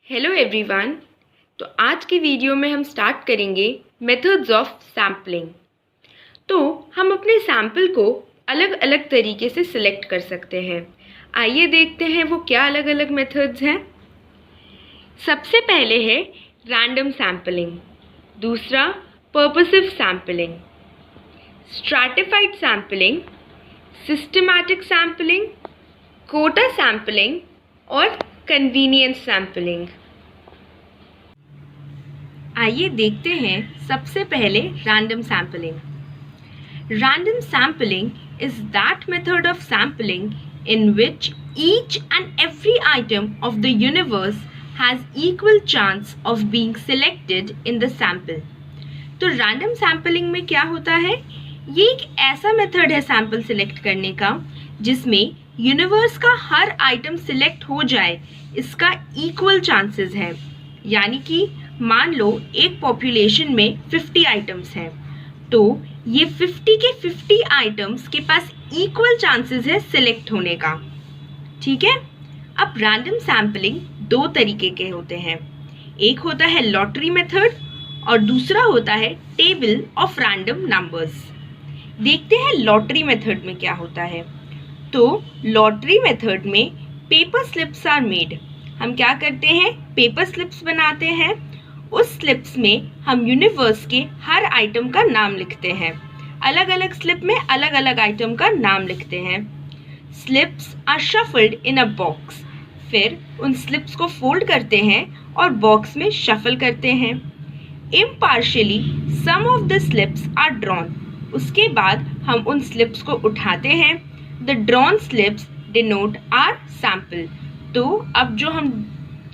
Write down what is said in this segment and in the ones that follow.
Hello everyone. तो आज की वीडियो में हम स्टार्ट करेंगे मेथड्स ऑफ सैम्पलिंग। तो हम अपने सैम्पल को अलग अलग तरीके से सिलेक्ट कर सकते हैं। आइए देखते हैं वो क्या अलग अलग मेथड्स हैं। सबसे पहले है रैंडम सैम्पलिंग, दूसरा purposive sampling, stratified sampling, systematic sampling, quota sampling और कन्वीनियंस सैम्पलिंग। आइए देखते हैं सबसे पहले random sampling. Random sampling is that method of sampling in which each and every item of the universe has equal chance of being selected in the sample। तो random sampling में क्या होता है? ये एक ऐसा मेथड है सैंपल सिलेक्ट करने का जिसमें यूनिवर्स का हर आइटम सिलेक्ट हो जाए, इसका इक्वल चांसेस है। यानी कि मान लो एक पॉपुलेशन में 50 आइटम्स हैं, तो ये 50 के 50 आइटम्स के पास इक्वल चांसेस है सिलेक्ट होने का। ठीक है। अब रैंडम सैम्पलिंग दो तरीके के होते हैं, एक होता है लॉटरी मेथड और दूसरा होता है टेबल ऑफ रैंडम नंबर्स। देखते हैं लॉटरी मेथड में क्या होता है। तो लॉटरी मेथड में पेपर स्लिप्स आर मेड। हम क्या करते हैं? पेपर स्लिप्स बनाते हैं। उस स्लिप्स में हम यूनिवर्स के हर आइटम का नाम लिखते हैं। अलग अलग स्लिप में अलग अलग आइटम का नाम लिखते हैं। Slips are shuffled in a box. फिर उन स्लिप्स को फोल्ड करते हैं और बॉक्स में शफल करते हैं। Impartially some of the slips are drawn. उसके बाद हम उन स्लिप्स को उठाते हैं। The drawn slips denote our sample. तो अब जो हम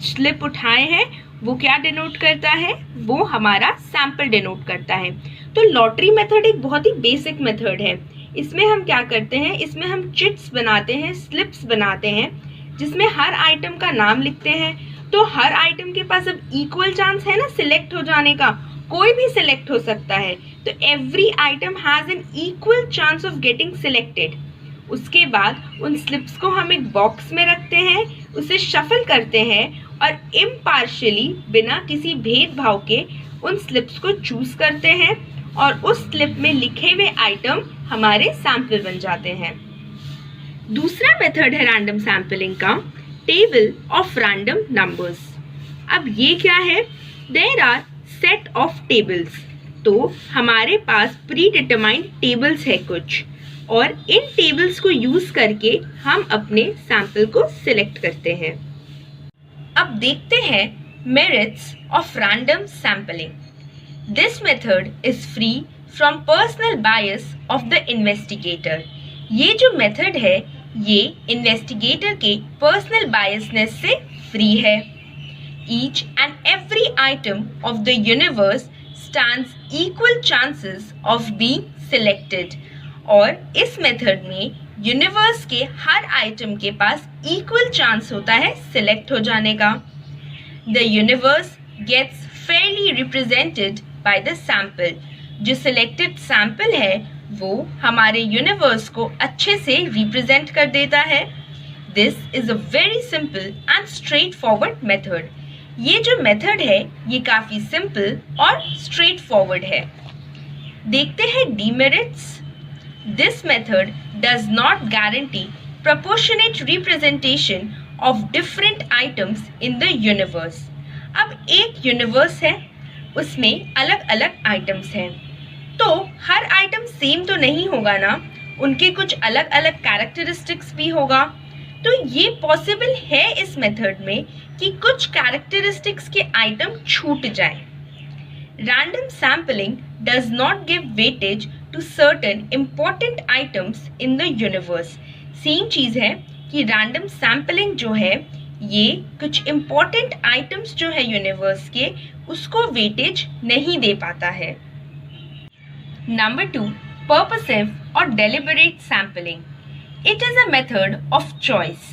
स्लिप उठाए हैं वो क्या डिनोट करता है? वो हमारा सैंपल डिनोट करता है। तो लॉटरी मेथड एक बहुत ही बेसिक मेथड है। इसमें हम क्या करते हैं? इसमें हम चिट्स बनाते हैं, स्लिप्स बनाते हैं, जिसमें हर आइटम का नाम लिखते हैं। तो हर आइटम के पास अब इक्वल चांस है ना सिलेक्ट हो जाने का, कोई भी सिलेक्ट हो सकता है। तो every item has an equal chance of getting selected. उसके बाद उन स्लिप्स को हम एक बॉक्स में रखते हैं, उसे शफल करते हैं और इम्पार्शियली बिना किसी भेदभाव के उन स्लिप्स को चूज करते हैं और उस स्लिप में लिखे हुए आइटम हमारे सैंपल बन जाते हैं। दूसरा मेथड है रैंडम सैम्पलिंग का, टेबल ऑफ रैंडम नंबर्स। अब ये क्या है? There are set of tables. तो हमारे पास प्री डिटरमाइंड टेबल्स है कुछ, और इन टेबल्स को यूज करके हम अपने सैंपल को सिलेक्ट करते हैं। अब देखते हैं merits of random sampling. This method is free from personal bias of the investigator. ये जो मेथड है ये इन्वेस्टिगेटर के पर्सनल बायसनेस से फ्री है। Each and every item of the universe stands equal chances of being selected. और इस method में यूनिवर्स के हर आइटम के पास इक्वल चांस होता है सिलेक्ट हो जाने का। The universe gets fairly represented by the sample. जो सिलेक्टेड सैंपल है वो हमारे यूनिवर्स को अच्छे से रिप्रेजेंट कर देता है। This is a very simple and straight forward method. ये जो मेथड है ये काफी सिंपल और स्ट्रेट फॉरवर्ड है। देखते हैं demerits. This method does not guarantee proportionate representation of different items in the universe। अब एक यूनिवर्स है, उसमें अलग अलग आइटम्स हैं, तो हर आइटम सेम तो नहीं होगा ना, उनके कुछ अलग अलग कैरेक्टरिस्टिक्स भी होगा। तो ये पॉसिबल है इस मेथड में कि कुछ कैरेक्टरिस्टिक्स के आइटम छूट जाए। Random sampling does not give weightage to certain important items in the universe। Same चीज है कि रैंडम सैम्पलिंग जो है ये कुछ important items जो है यूनिवर्स के उसको वेटेज नहीं दे पाता है। नंबर 2, पर्पसिव और deliberate sampling. It is a method of choice.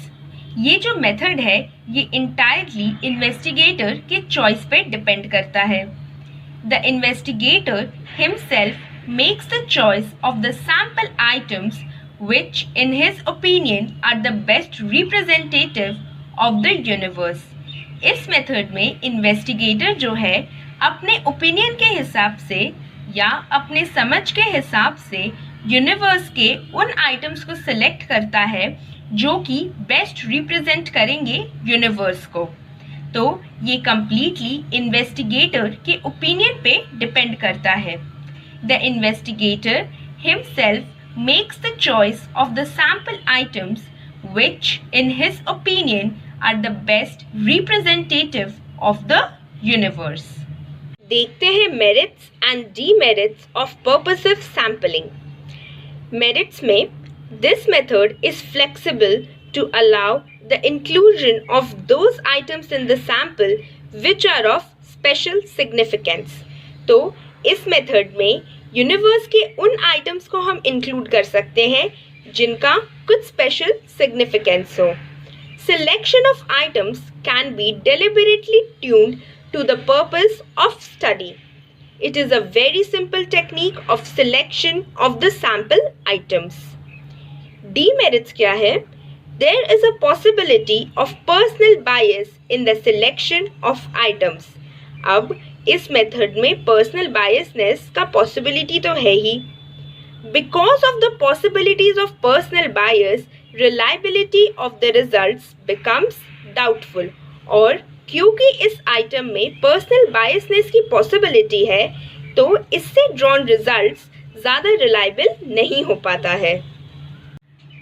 ये जो मेथड है ये इंटायरली इन्वेस्टिगेटर के चॉइस पे डिपेंड करता है। The investigator himself makes the choice of the sample items which in his opinion are the best representative of the universe। इस method में इन्वेस्टिगेटर जो है अपने ओपिनियन के हिसाब से या अपने समझ के हिसाब से यूनिवर्स के उन आइटम्स को सिलेक्ट करता है जो कि बेस्ट रिप्रेजेंट करेंगे यूनिवर्स को। तो ये कम्प्लीटली इन्वेस्टिगेटर के ओपिनियन पे डिपेंड करता है। The investigator himself makes the choice of the sample items which in his opinion are the best representative of the universe. देखते हैं merits and demerits of purposive sampling. Merits में this method is flexible to allow the inclusion of those items in the sample which are of special significance. तो इस method में universe के उन items को हम include कर सकते हैं जिनका कुछ स्पेशल सिग्निफिकेंस हो। Selection of items can be deliberately tuned to the purpose of study. It is a very simple technique of selection of the sample items. Demerits क्या है? There is a possibility of personal bias in the selection of items. अब इस method में personal biasness का possibility तो है ही। Because of the possibilities of personal bias, reliability of the results becomes doubtful. और क्योंकि इस आइटम में पर्सनल बायसनेस की पॉसिबिलिटी है तो इससे ड्रॉन रिजल्ट्स ज़्यादा रिलायबल नहीं हो पाता है।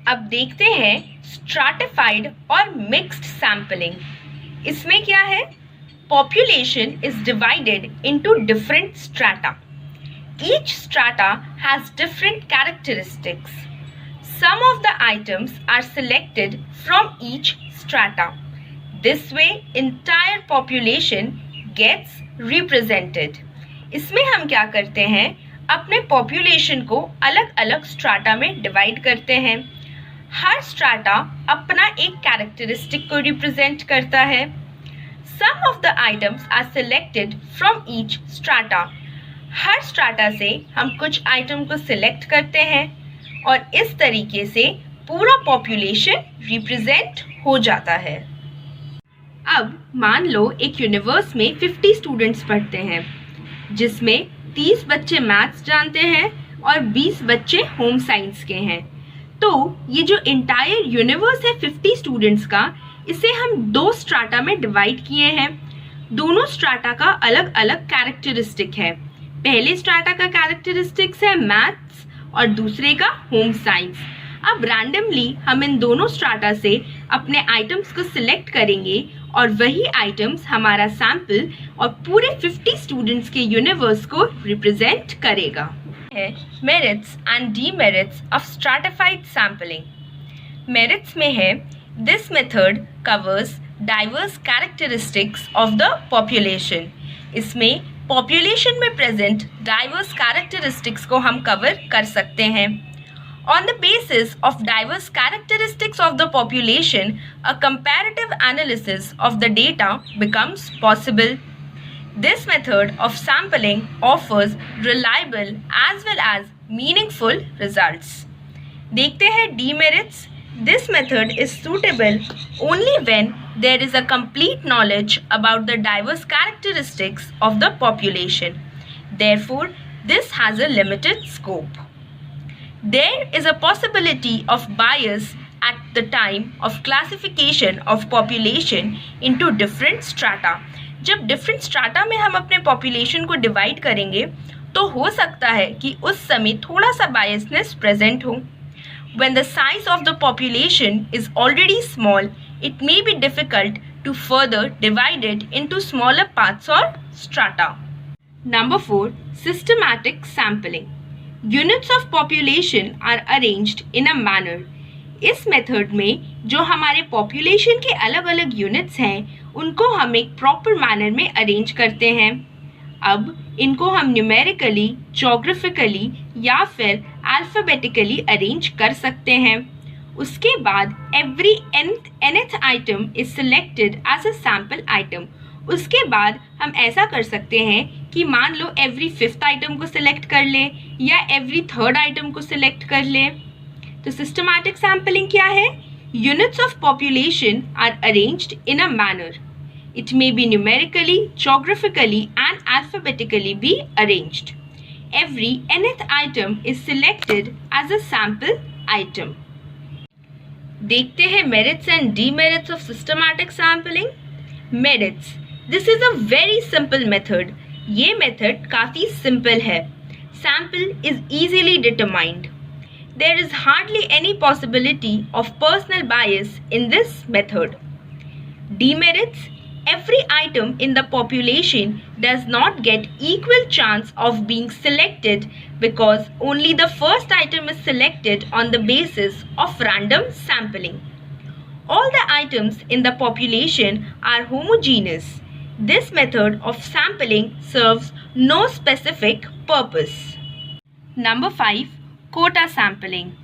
अब देखते हैं स्ट्रैटिफाइड और मिक्स्ड सैम्पलिंग। इसमें क्या है? Population is divided into different strata. Each strata has different characteristics. Some of the items are selected from each strata. This way, entire population gets represented. इसमें हम क्या करते हैं? अपने population को अलग अलग strata में divide करते हैं। हर strata अपना एक characteristic को represent करता है। Some of the items are selected from each strata. Her strata से हम कुछ आइटम को सिलेक्ट करते हैं और इस तरीके से पूरा पॉपुलेशन रिप्रेजेंट हो जाता है। अब मान लो एक यूनिवर्स में 50 स्टूडेंट्स पढ़ते हैं जिसमें 30 बच्चे मैथ्स जानते हैं और 20 बच्चे होम साइंस के हैं। तो ये जो इंटायर यूनिवर्स है 50 स्टूडेंट्स का, इसे हम दो स्ट्राटा में डिवाइड किए हैं। दोनों स्ट्राटा का अलग अलग कैरेक्टरिस्टिक है। पहले स्ट्राटा का कैरेक्टरिस्टिक्स है मैथ्स और दूसरे का होम साइंस। अब रैंडमली हम इन दोनों स्ट्राटा से अपने आइटम्स को सिलेक्ट करेंगे और वही आइटम्स हमारा सैंपल और पूरे 50 स्टूडेंट्स के यूनिवर्स को रिप्रेजेंट करेगा। Merits and demerits of stratified sampling. Merits में है this method covers diverse characteristics of the population. इसमें पॉपुलेशन में प्रेजेंट डाइवर्स कैरेक्टरिस्टिक्स को हम कवर कर सकते हैं। On the basis of diverse characteristics of the population, a comparative analysis of the data becomes possible. This method of sampling offers reliable as well as meaningful results. देखते हैं demerits. This method is suitable only when there is a complete knowledge about the diverse characteristics of the population. Therefore, this has a limited scope. There is a possibility of bias at the time of classification of population into different strata. जब different strata में हम अपने population को divide करेंगे तो हो सकता है कि उस समय थोड़ा सा biasness present हो। When the size of the population is already small, it may be difficult to further divide it into smaller parts or strata. Number 4. Systematic sampling. Units of population are arranged in a manner. इस method में जो हमारे population के अलग अलग units हैं, उनको हम एक proper manner में arrange करते हैं। अब इनको हम न्यूमेरिकली, जोग्राफिकली या फिर अल्फ़ाबेटिकली अरेंज कर सकते हैं। उसके बाद every nth item is selected as a sample item. उसके बाद हम ऐसा कर सकते हैं कि मान लो एवरी 5th आइटम को सिलेक्ट कर ले या एवरी 3rd आइटम को सिलेक्ट कर ले। तो सिस्टमैटिक सैम्पलिंग क्या है? Units of population are arranged in a manner. It may be numerically, geographically and alphabetically be arranged. Every nth item is selected as a sample item. देखते हैं merits and demerits of systematic sampling. Merits. This is a very simple method. ये method काफ़ी simple है. Sample is easily determined. There is hardly any possibility of personal bias in this method. Demerits. Every item in the population does not get equal chance of being selected because only the first item is selected on the basis of random sampling. All the items in the population are homogeneous. This method of sampling serves no specific purpose. Number 5. Quota sampling.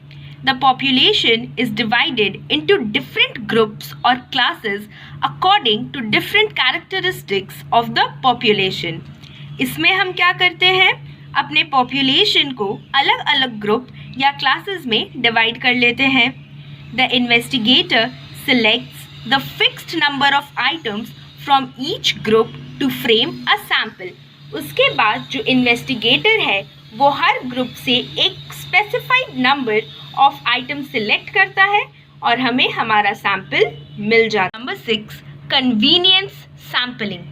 The population is divided into different groups or classes according to different characteristics of the population. इसमें हम क्या करते हैं? अपने population को अलग अलग group या क्लासेस में डिवाइड कर लेते हैं. The investigator selects the fixed number of items from each group to frame a sample. उसके बाद जो इन्वेस्टिगेटर है वो हर ग्रुप से एक specified number of item select करता है और हमें हमारा सैंपल मिल जाता है. नंबर 6. Convenience sampling.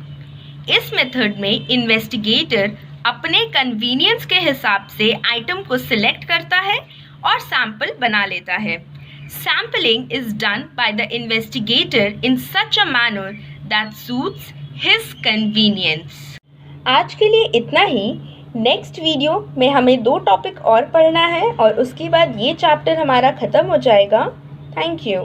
इस मेथड में इन्वेस्टिगेटर अपने कन्वीनियंस के हिसाब से आइटम को सिलेक्ट करता है और सैंपल बना लेता है. Sampling is done by the investigator in such a manner that suits his convenience. आज के लिए इतना ही. नेक्स्ट वीडियो में हमें 2 टॉपिक और पढ़ना है और उसके बाद ये चैप्टर हमारा ख़त्म हो जाएगा. Thank you.